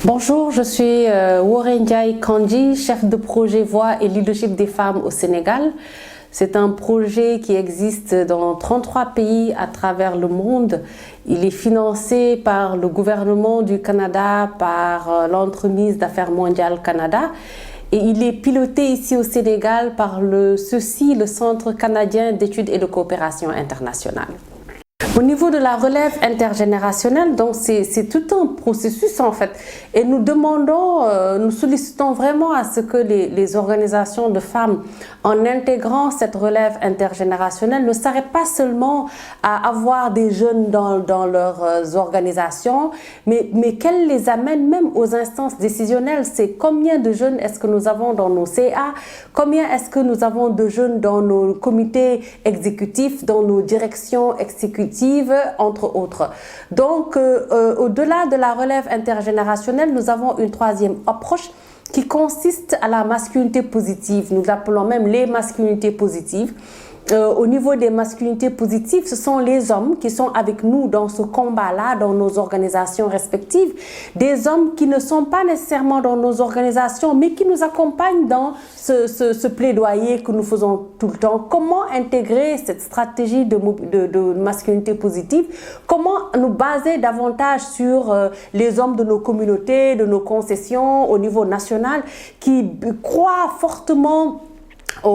Bonjour, je suis Warren Ndiaye Kandji, chef de projet Voix et Leadership des femmes au Sénégal. C'est un projet qui existe dans 33 pays à travers le monde. Il est financé par le gouvernement du Canada, par l'entremise d'affaires mondiales Canada. Et il est piloté ici au Sénégal par le Centre canadien d'études et de coopération internationale. Au niveau de la relève intergénérationnelle, donc c'est tout un processus en fait, et nous sollicitons vraiment à ce que les organisations de femmes, en intégrant cette relève intergénérationnelle, ne s'arrêtent pas seulement à avoir des jeunes dans leurs organisations, mais qu'elles les amènent même aux instances décisionnelles. C'est combien de jeunes est-ce que nous avons dans nos CA, combien est-ce que nous avons de jeunes dans nos comités exécutifs, dans nos directions exécutives, entre autres. Donc, au-delà de la relève intergénérationnelle, nous avons une troisième approche qui consiste à la masculinité positive. Nous l'appelons même les masculinités positives. Au niveau des masculinités positives, ce sont les hommes qui sont avec nous dans ce combat-là, dans nos organisations respectives. Des hommes qui ne sont pas nécessairement dans nos organisations, mais qui nous accompagnent dans ce plaidoyer que nous faisons tout le temps. Comment intégrer cette stratégie de masculinité positive? Comment nous baser davantage sur les hommes de nos communautés, de nos concessions au niveau national, qui croient fortement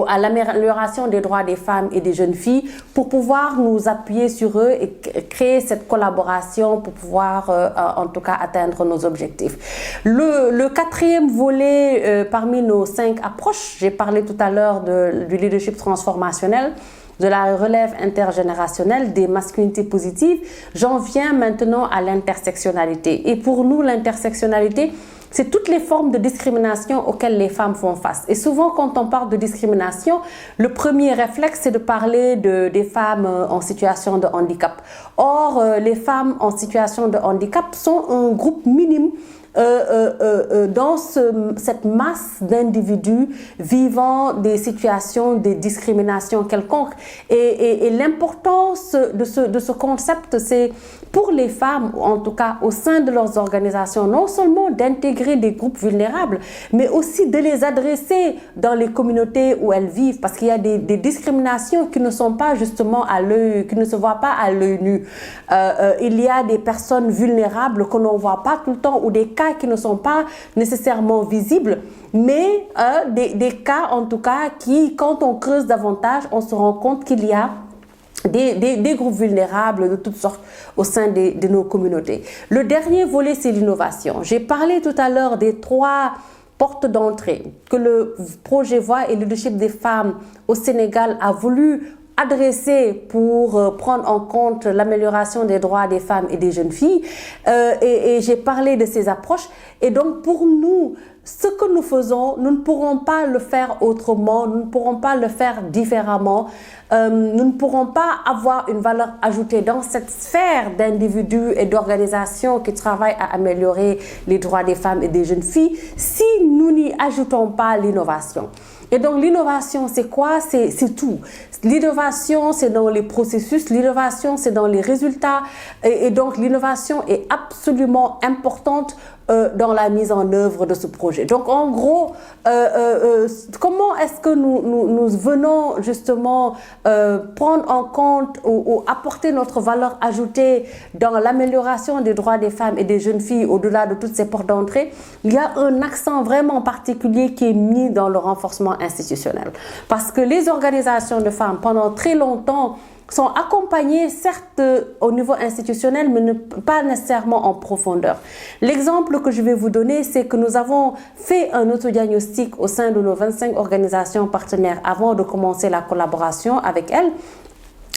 à l'amélioration des droits des femmes et des jeunes filles, pour pouvoir nous appuyer sur eux et créer cette collaboration pour pouvoir en tout cas atteindre nos objectifs. Le quatrième volet parmi nos 5 approches, j'ai parlé tout à l'heure du leadership transformationnel, de la relève intergénérationnelle, des masculinités positives. J'en viens maintenant à l'intersectionnalité. Et pour nous, l'intersectionnalité, c'est toutes les formes de discrimination auxquelles les femmes font face. Et souvent, quand on parle de discrimination, le premier réflexe, c'est de parler des femmes en situation de handicap. Or, les femmes en situation de handicap sont un groupe minime dans cette masse d'individus vivant des situations de discrimination quelconque. Et l'importance de ce concept, c'est pour les femmes, en tout cas au sein de leurs organisations, non seulement d'intégrer des groupes vulnérables, mais aussi de les adresser dans les communautés où elles vivent, parce qu'il y a des discriminations qui ne sont pas justement à l'œil, qui ne se voient pas à l'œil nu. Il y a des personnes vulnérables que l'on ne voit pas tout le temps, ou des cas qui ne sont pas nécessairement visibles, mais des cas en tout cas qui, quand on creuse davantage, on se rend compte qu'il y a des groupes vulnérables de toutes sortes au sein de nos communautés. Le dernier volet, c'est l'innovation. J'ai parlé tout à l'heure des 3 portes d'entrée que le projet Voix et Leadership des femmes au Sénégal a voulu adresser pour prendre en compte l'amélioration des droits des femmes et des jeunes filles. Et j'ai parlé de ces approches. Et donc, pour nous, ce que nous faisons, nous ne pourrons pas le faire autrement, nous ne pourrons pas le faire différemment, nous ne pourrons pas avoir une valeur ajoutée dans cette sphère d'individus et d'organisations qui travaillent à améliorer les droits des femmes et des jeunes filles si nous n'y ajoutons pas l'innovation. Et donc l'innovation, c'est quoi? C'est tout. L'innovation, c'est dans les processus, l'innovation, c'est dans les résultats. Et donc l'innovation est absolument importante dans la mise en œuvre de ce projet. Donc en gros, comment est-ce que nous venons justement prendre en compte ou apporter notre valeur ajoutée dans l'amélioration des droits des femmes et des jeunes filles au-delà de toutes ces portes d'entrée? Il y a un accent vraiment particulier qui est mis dans le renforcement institutionnel. Parce que les organisations de femmes, pendant très longtemps, sont accompagnées, certes, au niveau institutionnel, mais pas nécessairement en profondeur. L'exemple que je vais vous donner, c'est que nous avons fait un autodiagnostic au sein de nos 25 organisations partenaires avant de commencer la collaboration avec elles.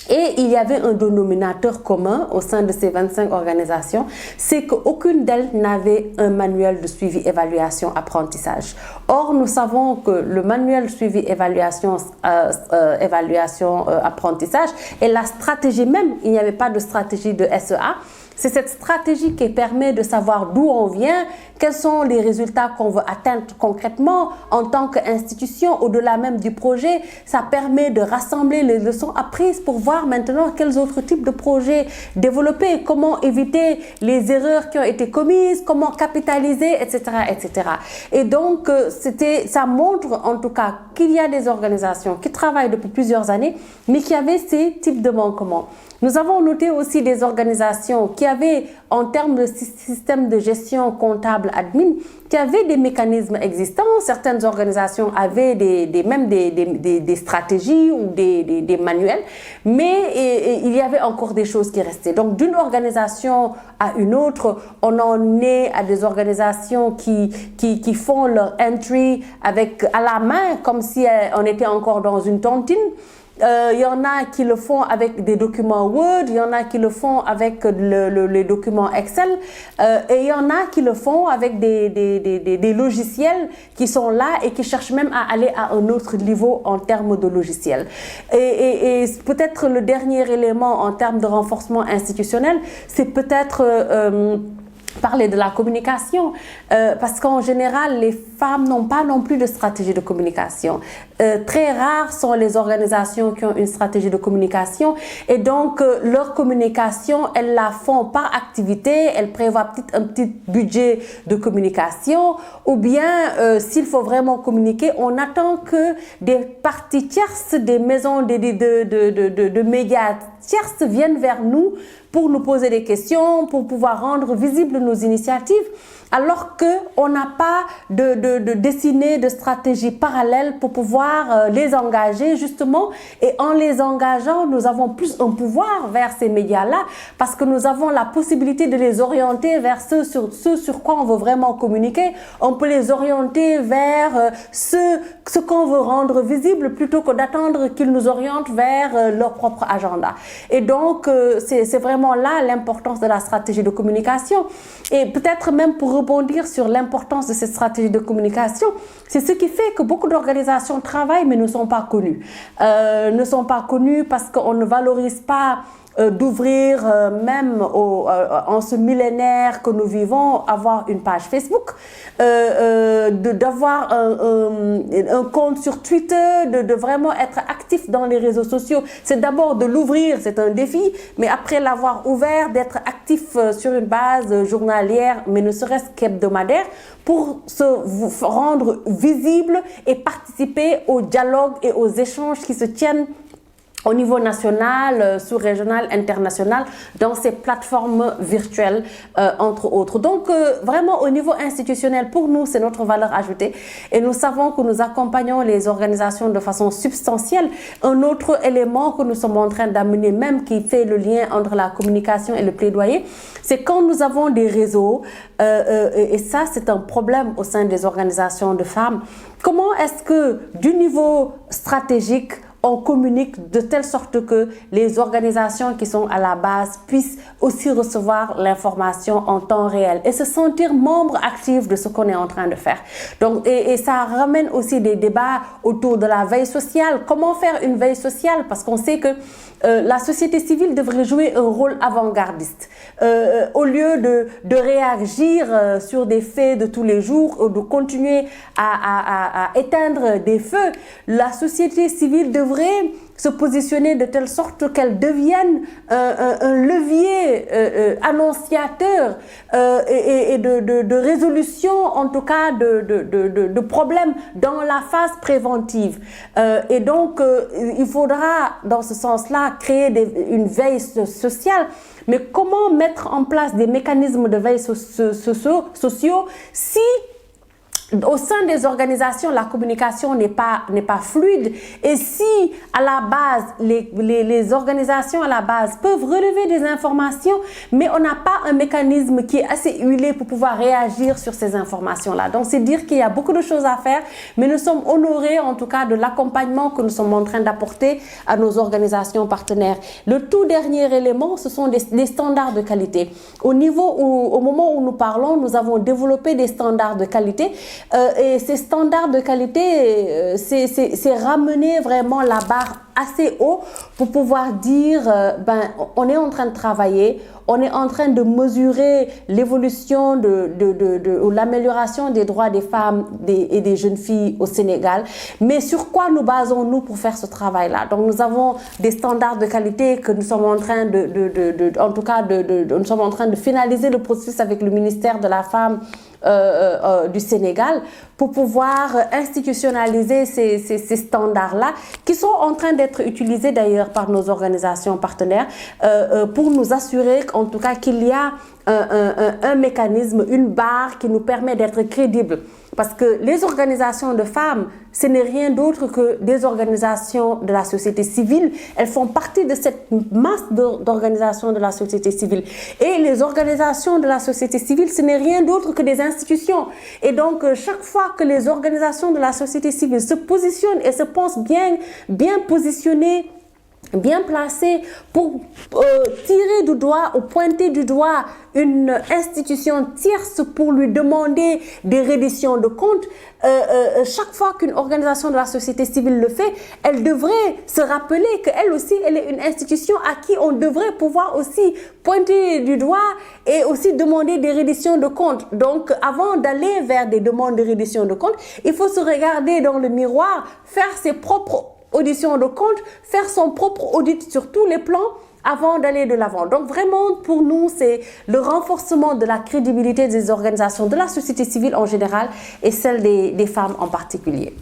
Et il y avait un dénominateur commun au sein de ces 25 organisations, c'est qu'aucune d'elles n'avait un manuel de suivi, évaluation, apprentissage. Or, nous savons que le manuel de suivi, évaluation, apprentissage et la stratégie même, il n'y avait pas de stratégie de SEA, C'est cette stratégie qui permet de savoir d'où on vient, quels sont les résultats qu'on veut atteindre concrètement en tant qu'institution, au-delà même du projet. Ça permet de rassembler les leçons apprises pour voir maintenant quels autres types de projets développer, comment éviter les erreurs qui ont été commises, comment capitaliser, etc., etc. Et donc, ça montre en tout cas qu'il y a des organisations qui travaillent depuis plusieurs années, mais qui avaient ces types de manquements. Nous avons noté aussi des organisations qui avaient, en termes de système de gestion comptable admin, qui avaient des mécanismes existants. Certaines organisations avaient même des stratégies ou des manuels, mais il y avait encore des choses qui restaient. Donc, d'une organisation à une autre, on en est à des organisations qui font leur entry à la main, comme si on était encore dans une tontine. Il y en a qui le font avec des documents Word, il y en a qui le font avec les documents Excel, et il y en a qui le font avec des logiciels qui sont là et qui cherchent même à aller à un autre niveau en termes de logiciels. Et peut-être le dernier élément en termes de renforcement institutionnel, c'est peut-être parler de la communication, parce qu'en général, les femmes n'ont pas non plus de stratégie de communication. Très rares sont les organisations qui ont une stratégie de communication, et donc leur communication, elles la font par activité, elles prévoient un petit budget de communication, ou bien s'il faut vraiment communiquer, on attend que des parties tierces, des maisons de médias tierces viennent vers nous pour nous poser des questions, pour pouvoir rendre visibles nos initiatives, alors qu'on n'a pas de dessinée, de stratégie parallèle pour pouvoir les engager justement. Et en les engageant, nous avons plus un pouvoir vers ces médias-là, parce que nous avons la possibilité de les orienter vers ce sur quoi on veut vraiment communiquer. On peut les orienter vers ce qu'on veut rendre visible, plutôt que d'attendre qu'ils nous orientent vers leur propre agenda. Et donc, c'est vraiment là l'importance de la stratégie de communication. Et peut-être même pour rebondir sur l'importance de cette stratégie de communication, c'est ce qui fait que beaucoup d'organisations travaillent mais ne sont pas connues. Ne sont pas connues parce qu'on ne valorise pas d'ouvrir même en ce millénaire que nous vivons, avoir une page Facebook, d'avoir un compte sur Twitter, de vraiment être actif dans les réseaux sociaux. C'est d'abord de l'ouvrir, c'est un défi, mais après l'avoir ouvert, d'être actif sur une base journalière, mais ne serait-ce qu'hebdomadaire, pour se rendre visible et participer au dialogue et aux échanges qui se tiennent au niveau national, sous-régional, international, dans ces plateformes virtuelles, entre autres. Donc, vraiment, au niveau institutionnel, pour nous, c'est notre valeur ajoutée. Et nous savons que nous accompagnons les organisations de façon substantielle. Un autre élément que nous sommes en train d'amener, même qui fait le lien entre la communication et le plaidoyer, c'est quand nous avons des réseaux, et ça, c'est un problème au sein des organisations de femmes. Comment est-ce que, du niveau stratégique, on communique de telle sorte que les organisations qui sont à la base puissent aussi recevoir l'information en temps réel et se sentir membre actif de ce qu'on est en train de faire. Donc, et ça ramène aussi des débats autour de la veille sociale. Comment faire une veille sociale? Parce qu'on sait que la société civile devrait jouer un rôle avant-gardiste. Au lieu de réagir sur des faits de tous les jours ou de continuer à éteindre des feux, la société civile devrait se positionner de telle sorte qu'elle devienne un levier annonciateur et de résolution, en tout cas de problèmes dans la phase préventive. Et donc, il faudra, dans ce sens-là, créer une veille sociale. Mais comment mettre en place des mécanismes de veille sociaux si au sein des organisations, la communication n'est pas fluide, et si à la base, les organisations à la base peuvent relever des informations, mais on n'a pas un mécanisme qui est assez huilé pour pouvoir réagir sur ces informations-là. Donc, c'est dire qu'il y a beaucoup de choses à faire, mais nous sommes honorés en tout cas de l'accompagnement que nous sommes en train d'apporter à nos organisations partenaires. Le tout dernier élément, ce sont les standards de qualité. Au moment où nous parlons, nous avons développé des standards de qualité. Et ces standards de qualité, c'est ramener vraiment la barre assez haut pour pouvoir dire, on est en train de travailler, on est en train de mesurer l'évolution ou l'amélioration des droits des femmes et des jeunes filles au Sénégal. Mais sur quoi nous basons-nous pour faire ce travail-là? Donc nous avons des standards de qualité que nous sommes en train nous sommes en train de finaliser le processus avec le ministère de la Femme du Sénégal pour pouvoir institutionnaliser ces standards-là qui sont en train d'être utilisés d'ailleurs par nos organisations partenaires pour nous assurer en tout cas qu'il y a un mécanisme, une barre qui nous permet d'être crédibles. Parce que les organisations de femmes, ce n'est rien d'autre que des organisations de la société civile. Elles font partie de cette masse d'organisations de la société civile. Et les organisations de la société civile, ce n'est rien d'autre que des institutions. Et donc, chaque fois que les organisations de la société civile se positionnent et se pensent bien positionnées, bien placé pour tirer du doigt ou pointer du doigt une institution tierce pour lui demander des redditions de comptes, chaque fois qu'une organisation de la société civile le fait, elle devrait se rappeler qu'elle aussi, elle est une institution à qui on devrait pouvoir aussi pointer du doigt et aussi demander des redditions de comptes. Donc, avant d'aller vers des demandes de redditions de comptes, il faut se regarder dans le miroir, faire ses propres audition de compte, faire son propre audit sur tous les plans avant d'aller de l'avant. Donc vraiment, pour nous, c'est le renforcement de la crédibilité des organisations de la société civile en général et celle des femmes en particulier.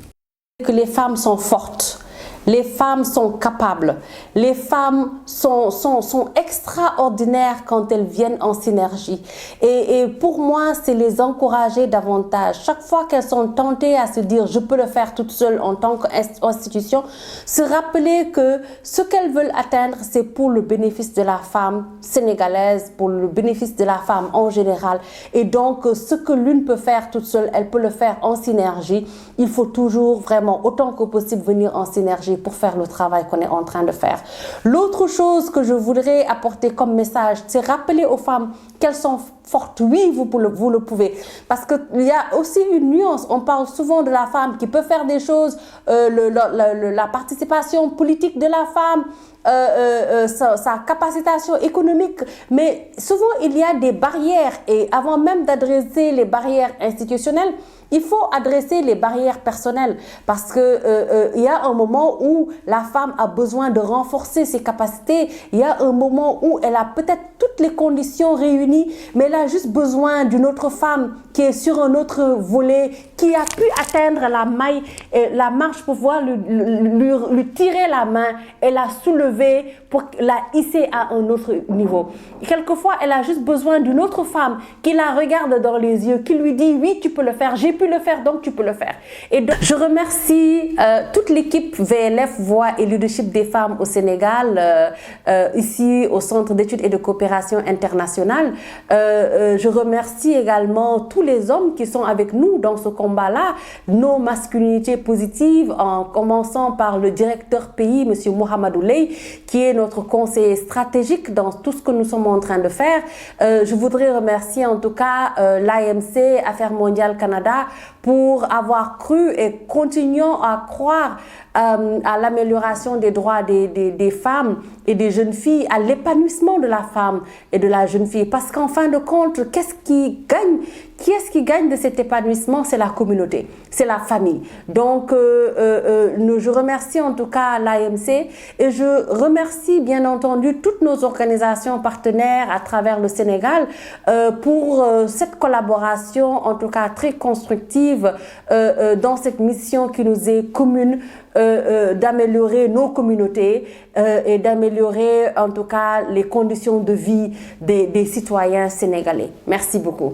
Que les femmes sont fortes. Les femmes sont capables, les femmes sont extraordinaires quand elles viennent en synergie. Et pour moi, c'est les encourager davantage. Chaque fois qu'elles sont tentées à se dire « je peux le faire toute seule en tant qu'institution », se rappeler que ce qu'elles veulent atteindre, c'est pour le bénéfice de la femme sénégalaise, pour le bénéfice de la femme en général. Et donc, ce que l'une peut faire toute seule, elle peut le faire en synergie. Il faut toujours vraiment, autant que possible, venir en synergie pour faire le travail qu'on est en train de faire. L'autre chose que je voudrais apporter comme message, c'est rappeler aux femmes qu'elles sont fortes. Oui, vous le pouvez. Parce qu'il y a aussi une nuance. On parle souvent de la femme qui peut faire des choses, la participation politique de la femme, sa capacitation économique, mais souvent il y a des barrières et avant même d'adresser les barrières institutionnelles, il faut adresser les barrières personnelles parce que il y a un moment où la femme a besoin de renforcer ses capacités, il y a un moment où elle a peut-être toutes les conditions réunies, mais elle a juste besoin d'une autre femme qui est sur un autre volet, qui a pu atteindre la maille, la marche pour pouvoir lui tirer la main et la soulever pour la hisser à un autre niveau. Quelquefois, elle a juste besoin d'une autre femme qui la regarde dans les yeux, qui lui dit « oui, tu peux le faire, j'ai pu le faire, donc tu peux le faire ». Et donc, je remercie toute l'équipe VLF Voix et Leadership des femmes au Sénégal, ici au Centre d'études et de coopération internationale. Je remercie également tous les hommes qui sont avec nous dans ce combat-là, nos masculinités positives, en commençant par le directeur pays, M. Mohamedou Leye, qui est notre conseiller stratégique dans tout ce que nous sommes en train de faire. Je voudrais remercier en tout cas l'AMC, Affaires mondiales Canada, pour avoir cru et continuant à croire à l'amélioration des droits des femmes et des jeunes filles, à l'épanouissement de la femme et de la jeune fille. Parce qu'en fin de compte, qu'est-ce qui gagne? Qui est-ce qui gagne de cet épanouissement? C'est la communauté, c'est la famille. Donc, je remercie en tout cas l'AMC et je remercie bien entendu toutes nos organisations partenaires à travers le Sénégal pour cette collaboration en tout cas très constructive dans cette mission qui nous est commune d'améliorer nos communautés et d'améliorer en tout cas les conditions de vie des citoyens sénégalais. Merci beaucoup.